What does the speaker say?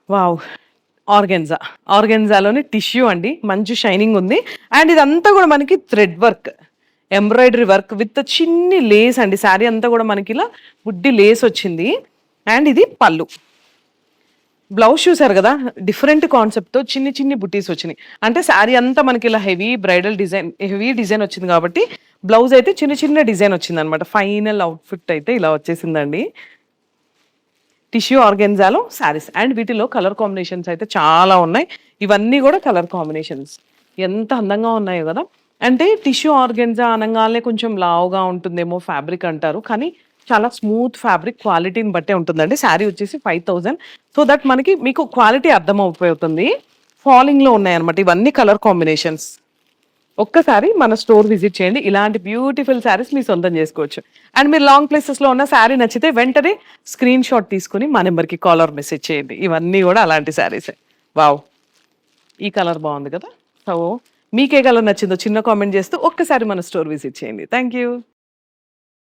Wow! Organza. ఆర్గాన్జాలోనే tissue అండి. మంచి shining ఉంది. అండ్ ఇదంతా గూడా మనకి thread work, embroidery work with చిన్ని లేస్ అండి. శారీ అంతా గూడా మనకిలా బుడ్డి లేసొచ్చింది. అండ్ ఇది పళ్ళు. బ్లౌజ్ చూసారు గదా! డిఫరెంట్ కాన్సెప్ట్‌తో చిన్ని చిన్ని బుట్టీస్ వచ్చినియి. అంటే శారీ అంతా మనకిలా heavy bridal design, heavy design వచ్చింది గాబట్టి, బ్లౌజ్ అయితే చిన్న చిన్న డిజైన్ వచ్చిందనమాట. ఫైనల్ అవుట్‌ఫిట్ అయితే ఇలా వచ్చేసిందండి. టిష్యూ ఆర్గాన్జాలో శారీస్ అండ్ వీటిలో కలర్ కాంబినేషన్స్ అయితే చాలా ఉన్నాయి. ఇవన్నీ గూడా కలర్ కాంబినేషన్స్. ఎంత అందంగా ఉన్నాయో గదా! అంటే టిష్యూ ఆర్గాన్జా అనంగాల్నే కొంచెం లావుగా ఉంటుందేమో ఫ్యాబ్రిక్ అంటారు. కానీ చాలా స్మూత్ ఫ్యాబ్రిక్, క్వాలిటీని బట్టే ఉంటుందండి. శారీ వచ్చేసి 5000. సో దట్ మనకి మీకు క్వాలిటీ అర్థమైపోతుంది. ఫాలింగ్‌లో ఉన్నాయన్నమాట. ఇవన్నీ కలర్ కాంబినేషన్స్. ఒక్కసారి మన స్టోర్ విజిట్ చేయండి. ఇలాంటి బ్యూటిఫుల్ శారీస్ మీ సొంతం జేసుకోవచ్చు. అండ్ మీరు లాంగ్ ప్లేసెస్‌లో ఉన్న శారీ నచ్చితే వెంటనే స్క్రీన్ షాట్ తీసుకొని మా నంబర్‌కి కాల్ ఆర్ మెసేజ్ చేయండి. ఇవన్నీ గూడా అలాంటి శారీసే. వావ్! ఈ కలర్ బావుంది కదా! సో, మీకే కలర్ నచ్చిందో చిన్న కామెంట్ చేస్తూ ఒక్కసారి మన స్టోర్ విజిట్ చేయండి. Thank you.